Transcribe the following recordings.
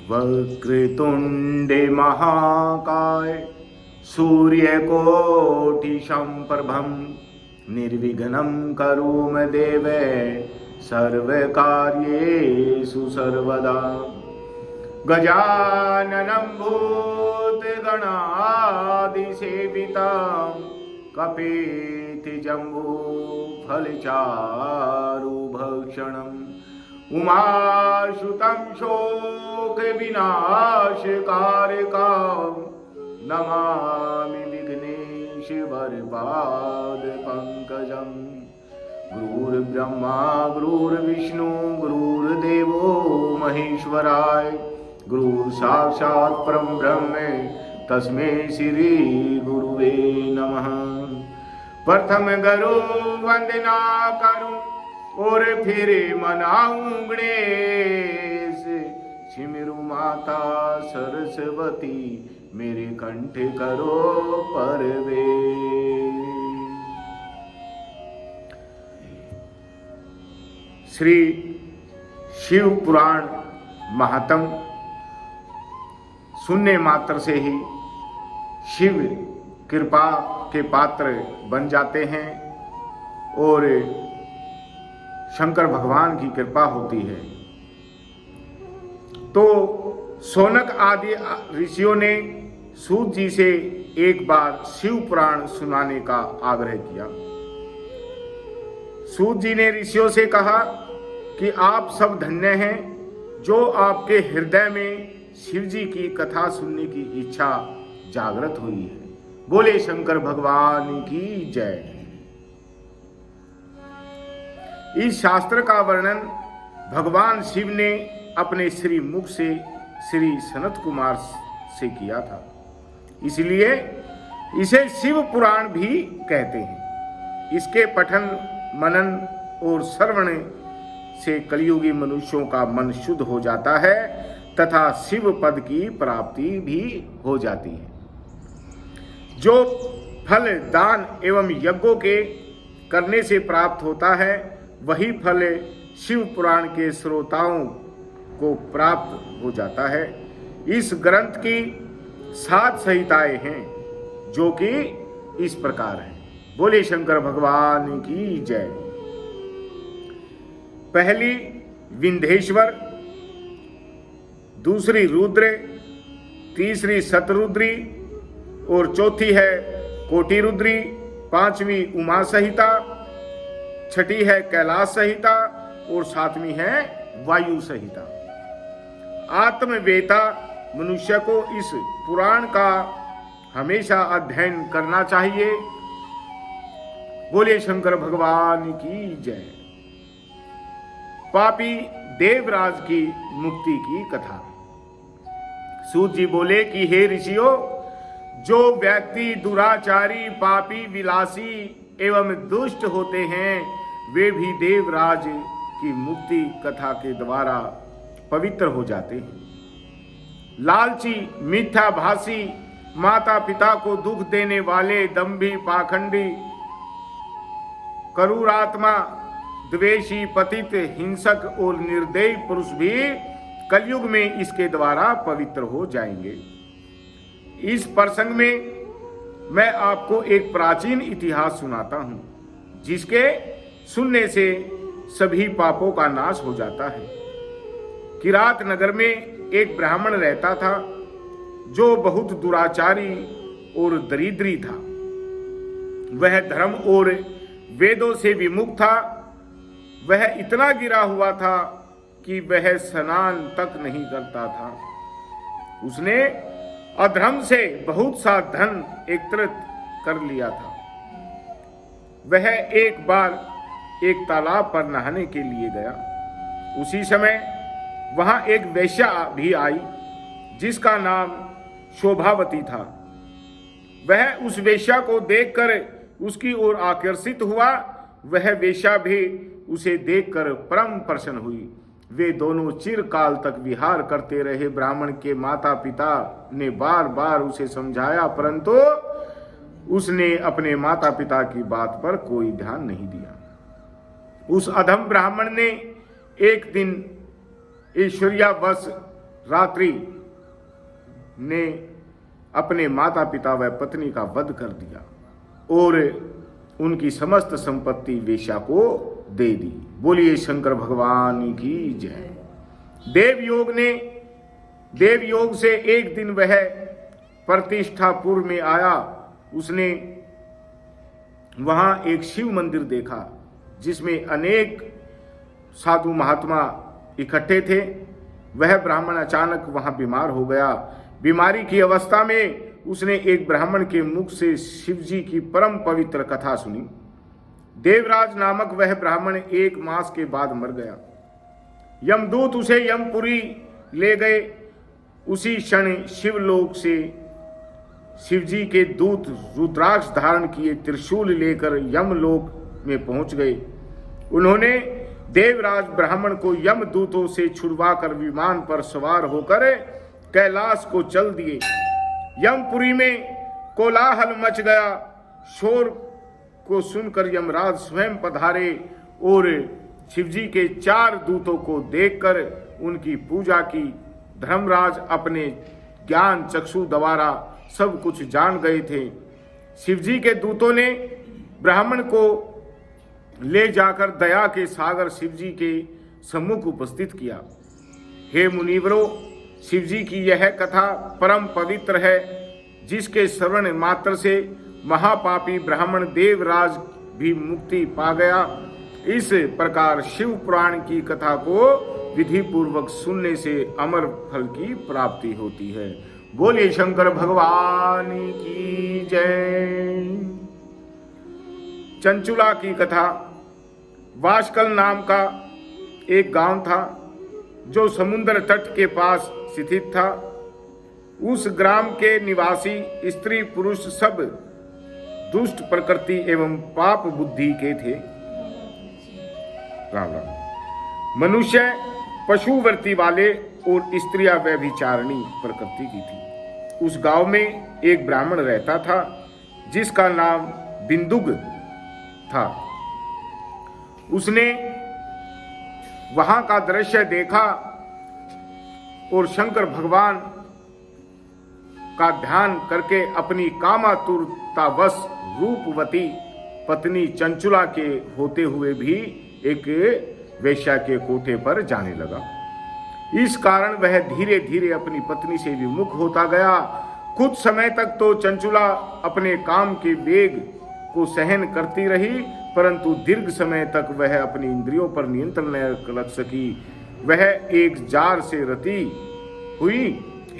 वक्रतुंडे महाकाय सूर्यकोटि संप्रभं निर्विघ्नं करोमि देवे सर्वकार्येषु सर्वदा। गजाननं भूतगणादिसेवितं कपिति जम्बूफलचारुभक्षणम् उमासुतं शोकविनाशकारकं नमामि विघ्नेश्वरपादपङ्कजं। गुरुर्ब्रह्मा गुरुर्विष्णु गुरुर्देवो महेश्वराय गुरुर्साक्षात् परब्रह्म तस्मै श्री गुरुवे नमः। प्रथम गुरु वंदना करूं और फिर मनाऊं गणेश। सिमरू माता सरस्वती मेरे कंठ करो परवेश। श्री शिव पुराण महात्म सुनने मात्र से ही शिव कृपा के पात्र बन जाते हैं और शंकर भगवान की कृपा होती है। तो शौनक आदि ऋषियों ने सूत जी से एक बार शिव पुराण सुनाने का आग्रह किया। सूत जी ने ऋषियों से कहा कि आप सब धन्य हैं जो आपके हृदय में शिव जी की कथा सुनने की इच्छा जागृत हुई है। बोले शंकर भगवान की जय। इस शास्त्र का वर्णन भगवान शिव ने अपने श्री मुख से श्री सनत कुमार से किया था, इसलिए इसे शिव पुराण भी कहते हैं। इसके पठन मनन और श्रवण से कलियुगी मनुष्यों का मन शुद्ध हो जाता है तथा शिव पद की प्राप्ति भी हो जाती है। जो फल दान एवं यज्ञों के करने से प्राप्त होता है वही फल शिव पुराण के श्रोताओं को प्राप्त हो जाता है। इस ग्रंथ की 7 संहिताएं हैं जो कि इस प्रकार हैं। बोले शंकर भगवान की जय। पहली विंध्येश्वर, दूसरी रुद्र, तीसरी शतरुद्री और चौथी है कोटि रुद्री, 5वीं उमा संहिता, 6ठी है कैलाश संहिता और 7वीं है वायु संहिता। आत्मवेता मनुष्य को इस पुराण का हमेशा अध्ययन करना चाहिए। बोले शंकर भगवान की जय। पापी देवराज की मुक्ति की कथा। सूत जी बोले कि हे ऋषियों, जो व्यक्ति दुराचारी पापी विलासी एवं दुष्ट होते हैं वे भी देवराज की मुक्ति कथा के द्वारा पवित्र हो जाते हैं। लालची, मिथ्याभाषी, माता पिता को दुख देने वाले, दंभी, पाखंडी, क्रूरात्मा, द्वेषी, पतित, हिंसक और निर्दयी पुरुष भी कलयुग में इसके द्वारा पवित्र हो जाएंगे। इस प्रसंग में मैं आपको एक प्राचीन इतिहास सुनाता हूं जिसके सुनने से सभी पापों का नाश हो जाता है। किरात नगर में एक ब्राह्मण रहता था जो बहुत दुराचारी और दरिद्री था। वह धर्म और वेदों से विमुख था। वह इतना गिरा हुआ था कि वह स्नान तक नहीं करता था। उसने अधर्म से बहुत सा धन एकत्रित कर लिया था। वह एक बार एक तालाब पर नहाने के लिए गया। उसी समय वहां एक वेश्या भी आई जिसका नाम शोभावती था। वह उस वेश्या को देखकर उसकी ओर आकर्षित हुआ। वह वेश्या भी उसे देखकर परम प्रसन्न हुई। वे दोनों चिरकाल तक विहार करते रहे। ब्राह्मण के माता पिता ने बार बार उसे समझाया परंतु उसने अपने माता पिता की बात पर कोई ध्यान नहीं दिया। उस अधम ब्राह्मण ने एक दिन ईश्वरियावश रात्रि ने अपने माता पिता व पत्नी का वध कर दिया और उनकी समस्त संपत्ति वेश्या को दे दी। बोलिए शंकर भगवान की जय। देव योग से एक दिन वह प्रतिष्ठापुर में आया। उसने वहां एक शिव मंदिर देखा जिसमें अनेक साधु महात्मा इकट्ठे थे। वह ब्राह्मण अचानक वहां बीमार हो गया। बीमारी की अवस्था में उसने एक ब्राह्मण के मुख से शिवजी की परम पवित्र कथा सुनी। देवराज नामक वह ब्राह्मण 1 मास के बाद मर गया। यमदूत उसे यमपुरी ले गए। उसी क्षण शिवलोक से शिवजी के दूत रुद्राक्ष धारण किए त्रिशूल लेकर यमलोक में पहुंच गए। उन्होंने देवराज ब्राह्मण को यमदूतों से छुड़वाकर विमान पर सवार होकर कैलाश को चल दिए। यमपुरी में कोलाहल मच गया। शोर को सुनकर यमराज स्वयं पधारे और शिवजी के 4 दूतों को देखकर उनकी पूजा की। धर्मराज अपने ज्ञान चक्षु द्वारा सब कुछ जान गए थे। शिवजी के दूतों ने ब्राह्मण को ले जाकर दया के सागर शिवजी के सम्मुख उपस्थित किया। हे मुनिवरों, शिवजी की यह कथा परम पवित्र है, जिसके श्रवण मात्र से महापापी ब्राह्मण देवराज भी मुक्ति पा गया। इस प्रकार शिव पुराण की कथा को विधि पूर्वक सुनने से अमर फल की प्राप्ति होती है। बोलिए शंकर भगवान की जय। चंचुला की कथा। वाशकल नाम का एक गांव था जो समुद्र तट के पास स्थित था। उस ग्राम के निवासी स्त्री पुरुष सब दुष्ट प्रकृति एवं पाप बुद्धि के थे। राम राम। मनुष्य पशुवृत्ति वाले और स्त्रियां व्यभिचारिणी प्रकृति की थी। उस गांव में एक ब्राह्मण रहता था जिसका नाम बिंदुग था। उसने वहां का दृश्य देखा और शंकर भगवान का ध्यान करके अपनी कामातुरतावश रूपवती पत्नी चंचुला के होते हुए भी एक वेश्या के कोठे पर जाने लगा। इस कारण वह धीरे धीरे अपनी पत्नी से विमुख होता गया। कुछ समय तक तो चंचुला अपने काम के वेग को सहन करती रही, परंतु दीर्घ समय तक वह अपनी इंद्रियों पर नियंत्रण न रख सकी। वह एक जार से रति हुई।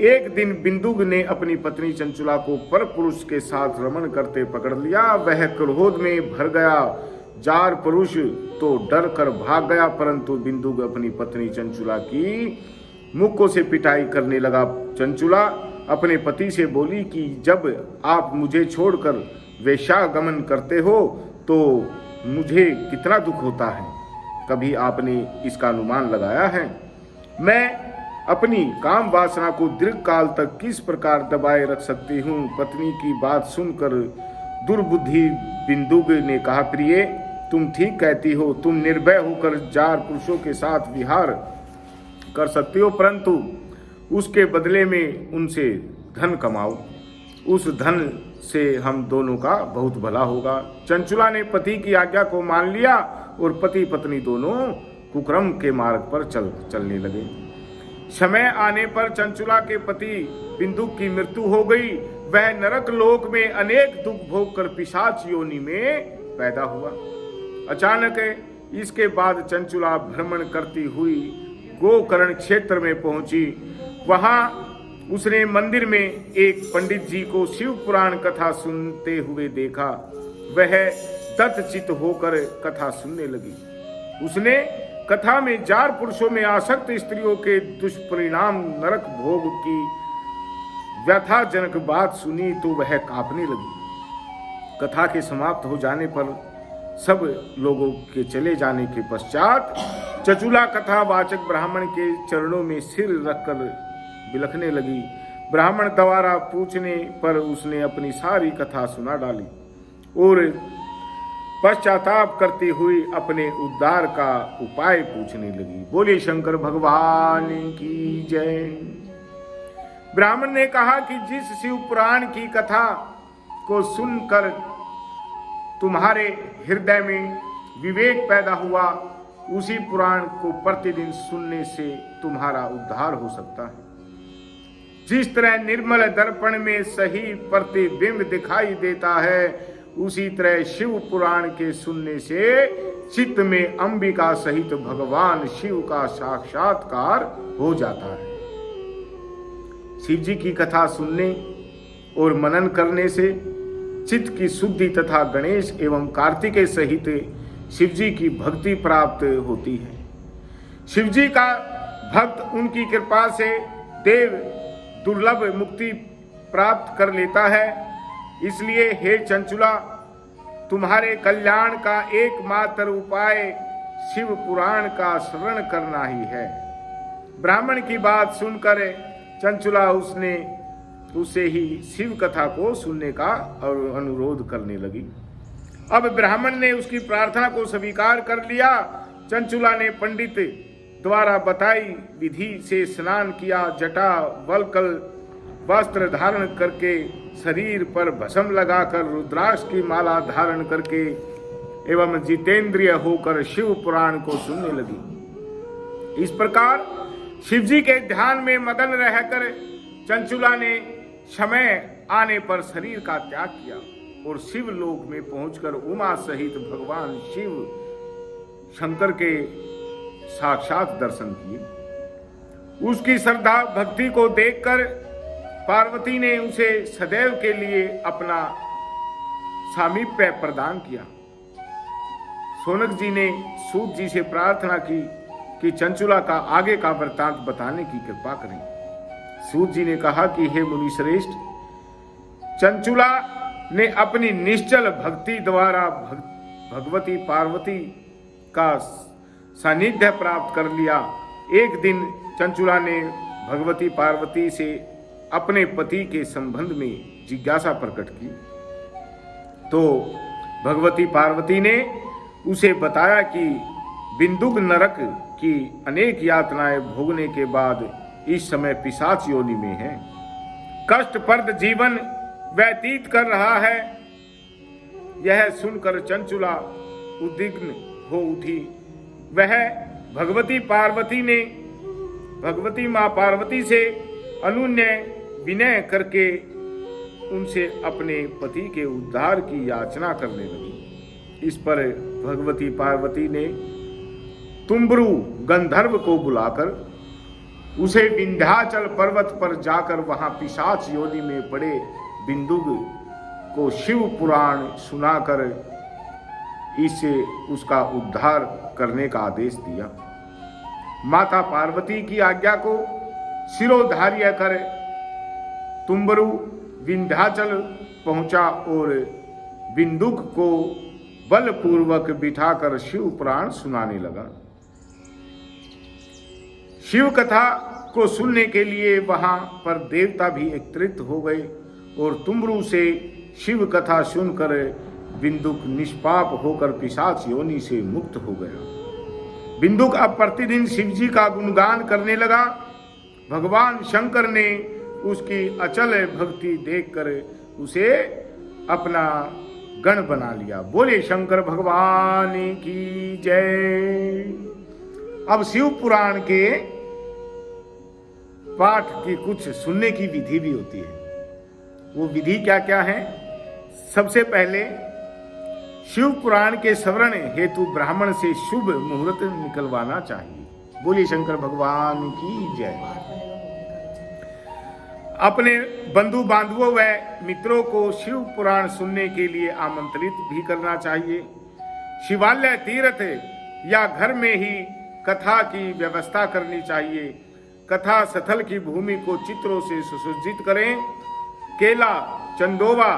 एक दिन बिंदुग ने अपनी पत्नी चंचुला को पर पुरुष के साथ रमण करते पकड़ लिया। वह क्रोध में भर गया। जार पुरुष तो डर कर भाग गया, परंतु बिंदुग अपनी पत्नी चंचुला की मुक्कों से पिटाई करने लगा। चंचुला अपने पति से बोली कि जब आप मुझे छोड़कर वेश्यागमन करते हो तो मुझे कितना दुख होता है। कभी आपने इसका अनुमान लगाया है? मैं अपनी काम वासना को दीर्घ काल तक किस प्रकार दबाए रख सकती हूँ। पत्नी की बात सुनकर दुर्बुद्धि बिंदुग ने कहा, प्रिय, तुम ठीक कहती हो। तुम निर्भय होकर जार पुरुषों के साथ विहार कर सकती हो, परंतु उसके बदले में उनसे धन कमाओ। उस धन से हम दोनों का बहुत भला होगा। चंचुला ने पति की आज्ञा को मान लिया और पति पत्नी दोनों कुकर्म के मार्ग पर चलने लगे। समय आने पर चंचुला के पति बिंदुक की मृत्यु हो गई। वह नरक लोक में अनेक दुख भोग कर पिशाच योनि में पैदा हुआ। अचानक इसके बाद चंचुला भ्रमण करती हुई गोकर्ण क्षेत्र में पहुंची। वहां उसने मंदिर में एक पंडित जी को शिव पुराण कथा सुनते हुए देखा। वह दत्तचित्त होकर कथा सुनने लगी। उसने कथा में जार पुरुषों में आसक्त स्त्रियों के दुष्परिणाम नरक भोग की व्यथाजनक बात सुनी तो वह कांपने लगी। कथा के समाप्त हो जाने पर सब लोगों के चले जाने के पश्चात चंचुला कथावाचक ब्राह्मण के चरणों में सिर रखकर बिलखने लगी। ब्राह्मण द्वारा पूछने पर उसने अपनी सारी कथा सुना डाली और पश्चाताप करती हुई अपने उद्धार का उपाय पूछने लगी। बोले शंकर भगवान की जय। ब्राह्मण ने कहा कि जिस शिव पुराण की कथा को सुनकर तुम्हारे हृदय में विवेक पैदा हुआ, उसी पुराण को प्रतिदिन सुनने से तुम्हारा उद्धार हो सकता है। जिस तरह निर्मल दर्पण में सही प्रतिबिंब दिखाई देता है, उसी तरह शिव पुराण के सुनने से चित्त में अंबिका सहित भगवान शिव का साक्षात्कार हो जाता है। शिव जी की कथा सुनने और मनन करने से चित्त की शुद्धि तथा गणेश एवं कार्तिकेय सहित शिव जी की भक्ति प्राप्त होती है। शिव जी का भक्त उनकी कृपा से देव दुर्लभ मुक्ति प्राप्त कर लेता है। इसलिए हे चंचुला, तुम्हारे कल्याण का एकमात्र उपाय शिव पुराण का श्रवण करना ही है। ब्राह्मण की बात सुनकर चंचुला उससे ही शिव कथा को सुनने का अनुरोध करने लगी। अब ब्राह्मण ने उसकी प्रार्थना को स्वीकार कर लिया। चंचुला ने पंडित द्वारा बताई विधि से स्नान किया, जटा वल्कल वस्त्र धारण करके शरीर पर भस्म लगाकर रुद्राक्ष की माला धारण करके एवं जितेंद्रिय होकर शिव पुराण को सुनने लगी। इस प्रकार शिव जी के ध्यान में मगन रहकर चंचुला ने समय आने पर शरीर का त्याग किया और शिव लोक में पहुंचकर उमा सहित भगवान शिव शंकर के साक्षात दर्शन किए। उसकी श्रद्धा भक्ति को देखकर पार्वती ने उसे सदैव के लिए अपना सामीप्य प्रदान किया। सोनक जी ने सूत जी से प्रार्थना की कि चंचुला का आगे का वृत्तांत बताने की कृपा करें। सूत जी ने कहा कि हे मुनि श्रेष्ठ, चंचुला ने अपनी निश्चल भक्ति द्वारा भगवती पार्वती का सानिध्य प्राप्त कर लिया। एक दिन चंचुला ने भगवती पार्वती से अपने पति के संबंध में जिज्ञासा प्रकट की, तो भगवती पार्वती ने उसे बताया कि बिंदुक नरक की अनेक यातनाएं भोगने के बाद इस समय पिशाच योनि में है, कष्टप्रद जीवन व्यतीत कर रहा है। यह सुनकर चंचुला उद्विग्न हो उठी। वह भगवती मां पार्वती से अनुन्य विनय करके उनसे अपने पति के उद्धार की याचना करने लगी। इस पर भगवती पार्वती ने तुम्बरु गंधर्व को बुलाकर उसे विंध्याचल पर्वत पर जाकर वहां पिशाच योनि में पड़े बिंदुक को शिव पुराण सुनाकर इससे उसका उद्धार करने का आदेश दिया। माता पार्वती की आज्ञा को शिरोधार्य कर तुम्बरु विंध्याचल पहुंचा और बिंदुक को बलपूर्वक बिठाकर शिव पुराण सुनाने लगा। शिव कथा को सुनने के लिए वहां पर देवता भी एकत्रित हो गए और तुम्बरु से शिव कथा सुनकर बिंदुक निष्पाप होकर पिशाच योनि से मुक्त हो गया। बिंदुक अब प्रतिदिन शिव जी का गुणगान करने लगा। भगवान शंकर ने उसकी अचल भक्ति देखकर उसे अपना गण बना लिया। बोले शंकर भगवान की जय। अब शिव पुराण के पाठ की कुछ सुनने की विधि भी होती है। वो विधि क्या क्या है? सबसे पहले शिव पुराण के श्रवण हेतु ब्राह्मण से शुभ मुहूर्त निकलवाना चाहिए। बोलिए शंकर भगवान की जय। अपने बंधु बांधवों व मित्रों को शिव पुराण सुनने के लिए आमंत्रित भी करना चाहिए। शिवालय, तीर्थ या घर में ही कथा की व्यवस्था करनी चाहिए। कथा स्थल की भूमि को चित्रों से सुसज्जित करें। केला, चंदोवा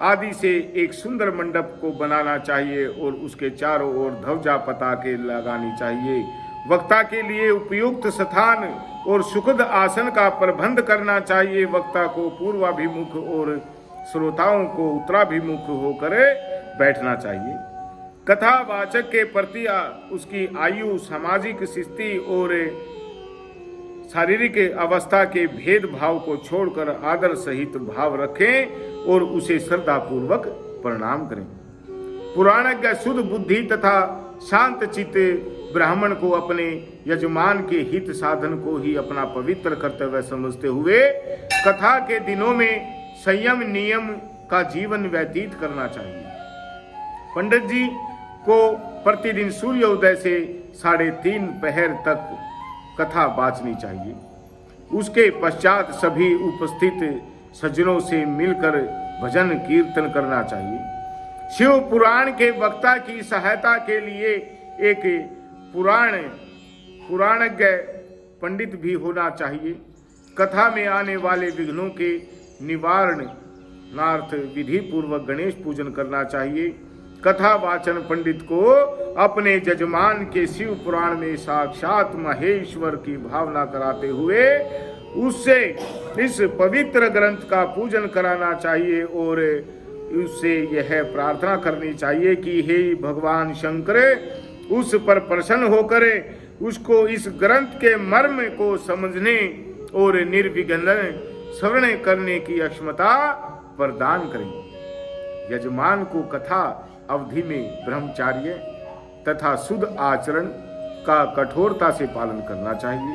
आदि से एक सुंदर मंडप को बनाना चाहिए और उसके चारों ओर ध्वजा पताके लगानी चाहिए। वक्ता के लिए उपयुक्त स्थान और सुखद आसन का प्रबंध करना चाहिए। वक्ता को पूर्वाभिमुख और श्रोताओं को उत्तराभिमुख होकर बैठना चाहिए। कथावाचक के प्रति उसकी आयु, सामाजिक स्थिति और शारीरिक अवस्था के भेदभाव को छोड़कर आदर सहित भाव रखें और उसे श्रद्धा पूर्वक प्रणाम करें। पुराणज्ञ शुद्ध बुद्धि तथा शांत चित्त ब्राह्मण को अपने यजमान के हित साधन को ही अपना पवित्र कर्तव्य समझते हुए कथा के दिनों में संयम नियम का जीवन व्यतीत करना चाहिए। पंडित जी को प्रतिदिन सूर्योदय से 3:30 पहर तक कथा बाँचनी चाहिए। उसके पश्चात सभी उपस्थित सज्जनों से मिलकर भजन कीर्तन करना चाहिए। शिव पुराण के वक्ता की सहायता के लिए एक पुराणज्ञ पंडित भी होना चाहिए। कथा में आने वाले विघ्नों के निवारणार्थ विधि पूर्वक गणेश पूजन करना चाहिए। कथा वाचन पंडित को अपने जजमान के शिव पुराण में साक्षात महेश्वर की भावना कराते हुए उससे इस पवित्र ग्रंथ का पूजन कराना चाहिए और उससे यह प्रार्थना करनी चाहिए कि हे भगवान शंकर, उस पर प्रसन्न होकर उसको इस ग्रंथ के मर्म को समझने और निर्विघ्न श्रवण करने की क्षमता प्रदान करें। यजमान को कथा अवधि में ब्रह्मचार्य तथा शुद्ध आचरण का कठोरता से पालन करना चाहिए।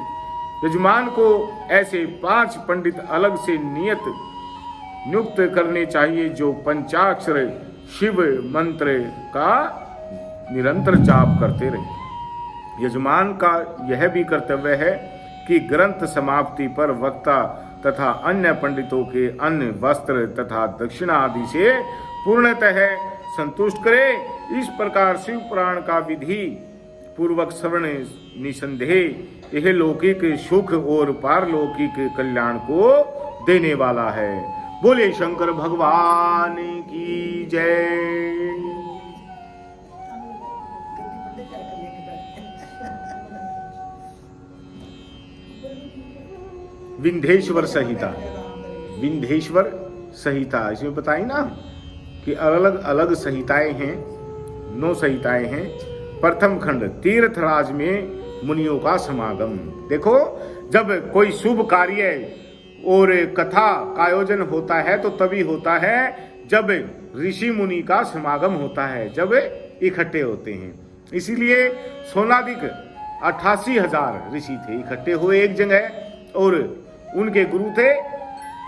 यजमान को ऐसे 5 पंडित अलग से नियुक्त करने चाहिए जो पंचाक्षर शिव मंत्र का निरंतर जाप करते रहे। यजमान का यह भी कर्तव्य है कि ग्रंथ समाप्ति पर वक्ता तथा अन्य पंडितों के अन्न वस्त्र तथा दक्षिणा आदि से पूर्णतः संतुष्ट करे। इस प्रकार शिव पुराण का विधि पूर्वक श्रवण निसंदेह यह लौकिक सुख और पारलौकिक कल्याण को देने वाला है। बोले शंकर भगवान की जय। विंध्येश्वर संहिता इसमें बताई ना कि अलग अलग संहिताएं हैं, 9 संहिताएं हैं। प्रथम खंड तीर्थराज में मुनियों का समागम। देखो, जब कोई शुभ कार्य और कथा का आयोजन होता है तो तभी होता है जब ऋषि मुनि का समागम होता है, जब इकट्ठे होते हैं। इसीलिए सोनादिक 88,000 ऋषि थे, इकट्ठे हुए एक जगह और उनके गुरु थे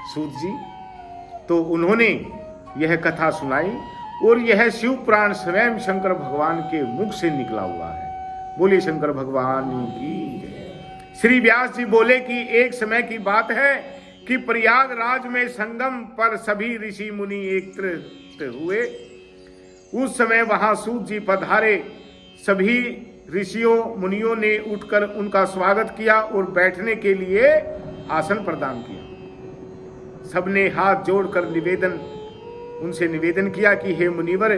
सूत जी। तो उन्होंने यह कथा सुनाई और यह शिव पुराण स्वयं शंकर भगवान के मुख से निकला हुआ है। बोले शंकर भगवान की। श्री व्यास जी बोले कि एक समय की बात है कि प्रयागराज में संगम पर सभी ऋषि मुनि एकत्रित हुए। उस समय वहां सूत जी पधारे। सभी ऋषियों मुनियों ने उठकर उनका स्वागत किया और बैठने के लिए आसन प्रदान किया। सबने हाथ जोड़कर उनसे निवेदन किया कि हे मुनिवर,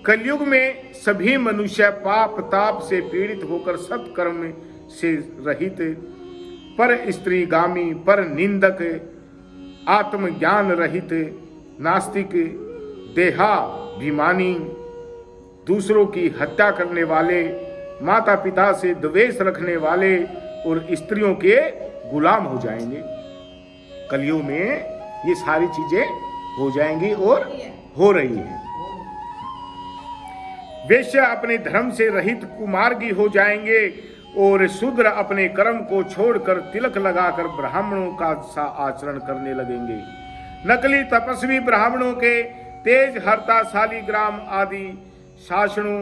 कलयुग में सभी मनुष्य पाप ताप से पीड़ित होकर सत्कर्म से रहित, पर स्त्रीगामी, पर निंदक, आत्मज्ञान रहित, नास्तिक, देहाभिमानी, दूसरों की हत्या करने वाले, माता पिता से द्वेष रखने वाले और स्त्रियों के गुलाम हो जाएंगे। कलयुग में ये सारी चीजें हो जाएंगी और हो रही है। वैश्य अपने धर्म से रहित कुमार्गी हो जाएंगे और शूद्र अपने कर्म को छोड़कर तिलक लगाकर ब्राह्मणों का सा आचरण करने लगेंगे। नकली तपस्वी ब्राह्मणों के तेज हरता शालिग्राम आदि शासनों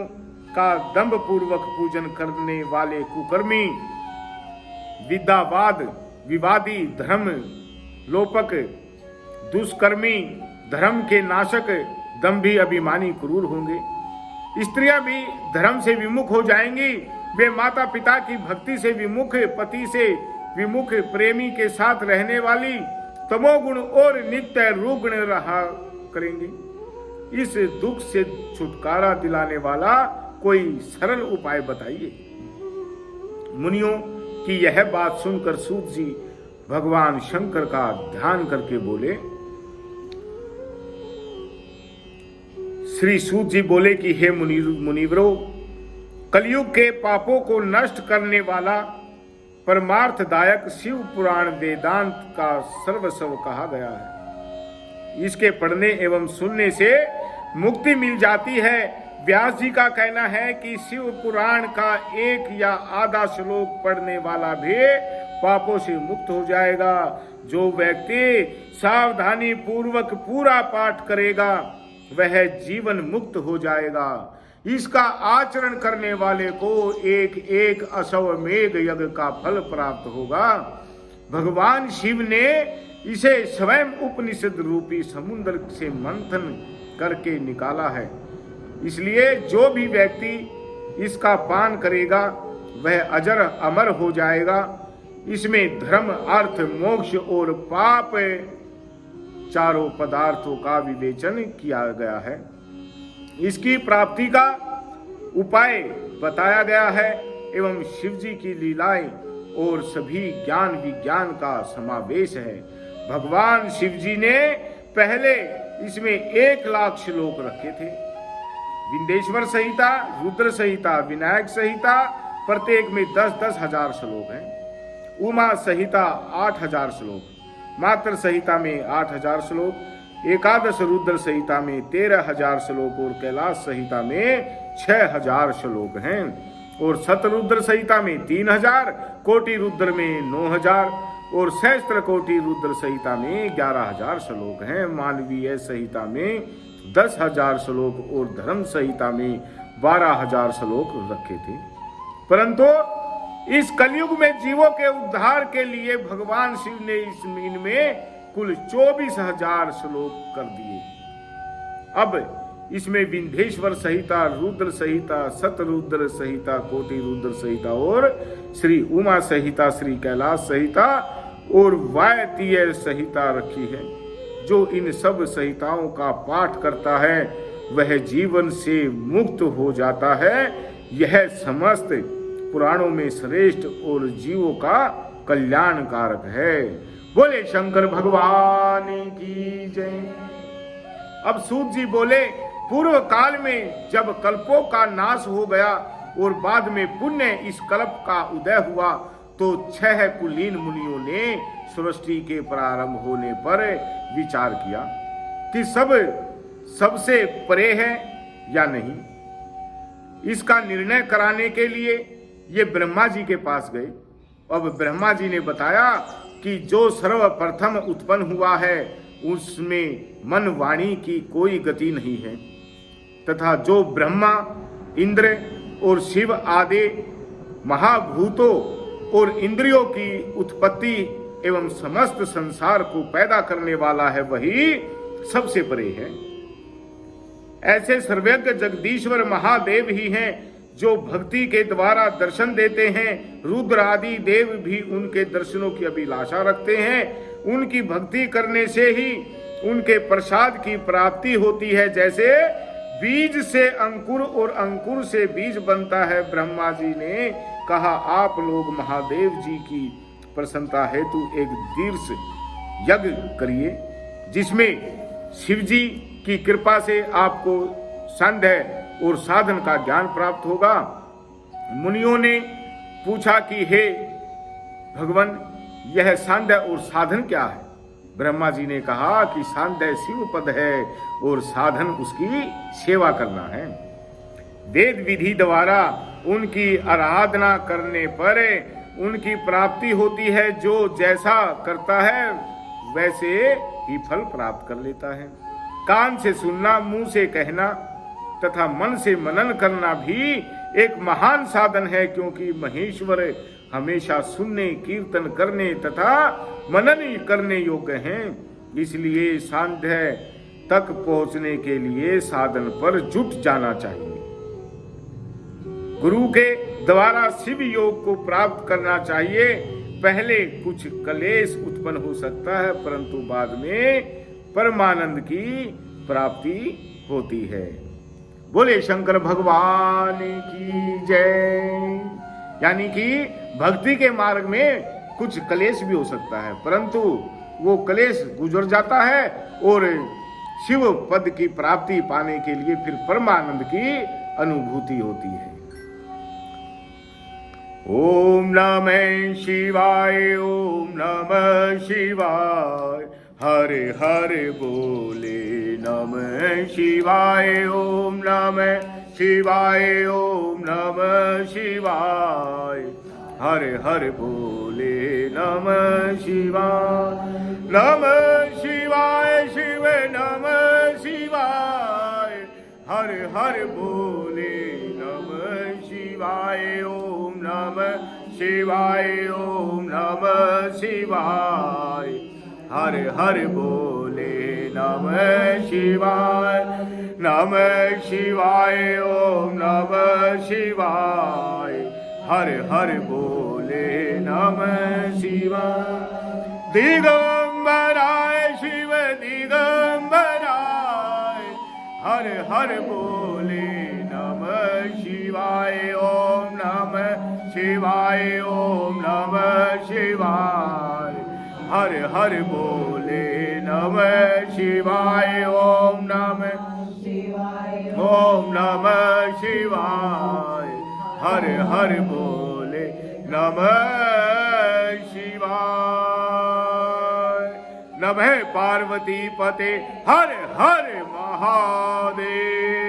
का दंभ पूर्वक पूजन करने वाले कुकर्मी, विद्यावाद विवादी, धर्म लोपक, दुष्कर्मी, धर्म के नाशक, दंभी, अभिमानी, क्रूर होंगे। स्त्रियां भी धर्म से विमुख हो जाएंगी। वे माता पिता की भक्ति से विमुख, पति से विमुख, प्रेमी के साथ रहने वाली, तमोगुण और नित्य रुग्ण रहा करेंगे। इस दुख से छुटकारा दिलाने वाला कोई सरल उपाय बताइए। मुनियों की यह बात सुनकर सूत जी भगवान शंकर का ध्यान करके बोले। श्री सूत जी बोले कि हे मुनिवरों, कलयुग के पापों को नष्ट करने वाला परमार्थदायक शिव पुराण वेदांत का सर्वस्व कहा गया है। इसके पढ़ने एवं सुनने से मुक्ति मिल जाती है। व्यास जी का कहना है कि शिव पुराण का एक या आधा श्लोक पढ़ने वाला भी पापों से मुक्त हो जाएगा। जो व्यक्ति सावधानी पूर्वक पूरा पाठ करेगा वह जीवन मुक्त हो जाएगा। इसका आचरण करने वाले को एक एक अश्वमेध यज्ञ का फल प्राप्त होगा। भगवान शिव ने इसे स्वयं उपनिषद रूपी समुद्र से मंथन करके निकाला है। इसलिए जो भी व्यक्ति इसका पान करेगा वह अजर अमर हो जाएगा। इसमें धर्म, अर्थ, मोक्ष और पाप चारों पदार्थों का विवेचन किया गया है। इसकी प्राप्ति का उपाय बताया गया है एवं शिव जी की लीलाएं और सभी ज्ञान विज्ञान का समावेश है। भगवान शिव जी ने पहले इसमें 1,00,000 श्लोक रखे थे। विंध्येश्वर संहिता, रुद्र संहिता, विनायक संहिता प्रत्येक में 10-10 हजार श्लोक हैं। उमा संहिता 8,000 श्लोक, मात्र संहिता में 8,000 श्लोक, एकादश रुद्र संहिता में 13,000 श्लोक और कैलाश संहिता में 6,000 श्लोक हैं। और शतरुद्र संहिता में 3,000, कोटि रुद्र में 9,000 और सहस्त्र कोटि रुद्र संहिता में 11,000 श्लोक हैं। मानवीय संहिता में 10,000 श्लोक और धर्म संहिता में 12,000 श्लोक रखे थे। परंतु इस कलयुग में जीवों के उद्धार के लिए भगवान शिव ने इनमें कुल 24,000 श्लोक कर दिए। अब इसमें विंध्येश्वर संहिता, रुद्र संहिता, शतरुद्र संहिता, कोटि रुद्र संहिता और श्री उमा संहिता, श्री कैलाश संहिता और वायतीय संहिता रखी है। जो इन सब संहिताओं का पाठ करता है वह जीवन से मुक्त हो जाता है। यह समस्त पुराणों में श्रेष्ठ और जीवों का कल्याणकारक है। बोले शंकर भगवान की जय। अब सूत जी बोले, पूर्व काल में जब कल्पों का नाश हो गया और बाद में पुण्य इस कल्प का उदय हुआ तो 6 कुलीन मुनियों ने सृष्टि के प्रारंभ होने पर विचार किया कि सबसे परे है या नहीं। इसका निर्णय कराने के लिए ये ब्रह्मा जी के पास गए। अब ब्रह्मा जी ने बताया कि जो सर्वप्रथम उत्पन्न हुआ है उसमें मन वाणी की कोई गति नहीं है तथा जो ब्रह्मा, इंद्र और शिव आदि महाभूतों और इंद्रियों की उत्पत्ति एवं समस्त संसार को पैदा करने वाला है वही सबसे परे है। ऐसे सर्वज्ञ जगदीश्वर महादेव ही हैं जो भक्ति के द्वारा दर्शन देते हैं। रुद्र आदि देव भी उनके दर्शनों की अभिलाषा रखते हैं। उनकी भक्ति करने से ही उनके प्रसाद की प्राप्ति होती है। जैसे बीज से अंकुर और अंकुर से बीज बनता है। ब्रह्मा जी ने कहा, आप लोग महादेव जी की प्रसन्नता हेतु एक दीर्घ यज्ञ करिए जिसमें शिव जी की कृपा से आपको संदेह और साधन का ज्ञान प्राप्त होगा। मुनियों ने पूछा कि हे भगवान, यह सांध्य और साधन क्या है? ब्रह्मा जी ने कहा कि सांध्य शिव पद है और साधन उसकी सेवा करना है। वेद विधि द्वारा उनकी आराधना करने पर उनकी प्राप्ति होती है। जो जैसा करता है वैसे ही फल प्राप्त कर लेता है। कान से सुनना, मुंह से कहना तथा मन से मनन करना भी एक महान साधन है, क्योंकि महेश्वर हमेशा सुनने, कीर्तन करने तथा मनन करने योग्य हैं। इसलिए सांध्य तक पहुंचने के लिए साधन पर जुट जाना चाहिए। गुरु के द्वारा शिव योग को प्राप्त करना चाहिए। पहले कुछ क्लेश उत्पन्न हो सकता है परंतु बाद में परमानंद की प्राप्ति होती है। बोले शंकर भगवान की जय। यानी कि भक्ति के मार्ग में कुछ क्लेश भी हो सकता है परंतु वो क्लेश गुजर जाता है और शिव पद की प्राप्ति पाने के लिए फिर परमानंद की अनुभूति होती है। ओम नमः शिवाय, ओम नमः शिवाय, हरे हरे बोले नमः शिवाय, ओम नमः शिवाय, ओम नमः शिवाय, हरे हरे बोले नमः शिवाय, नमः शिवाय शिव नमः शिवाय, हरे हरे बोले नमः शिवाय, ओम नमः शिवाय, ओम नमः शिवाय, हरे हरे बोले नमः शिवाय, नमः शिवाय, ओम नमः शिवाय, हरे हरे बोले नमः शिवाय, दिगंबराय शिव दिगंबराय, हरे हरे बोले नमः शिवाय, ओम नमः शिवाय, ओम नमः शिवाय, हरे हरे बोले नमः शिवाय, ओम नमः शिवाय, ओम नमः शिवाय, हरे हरे बोले नमः शिवाय, नमः पार्वती पते हर हर महादेव।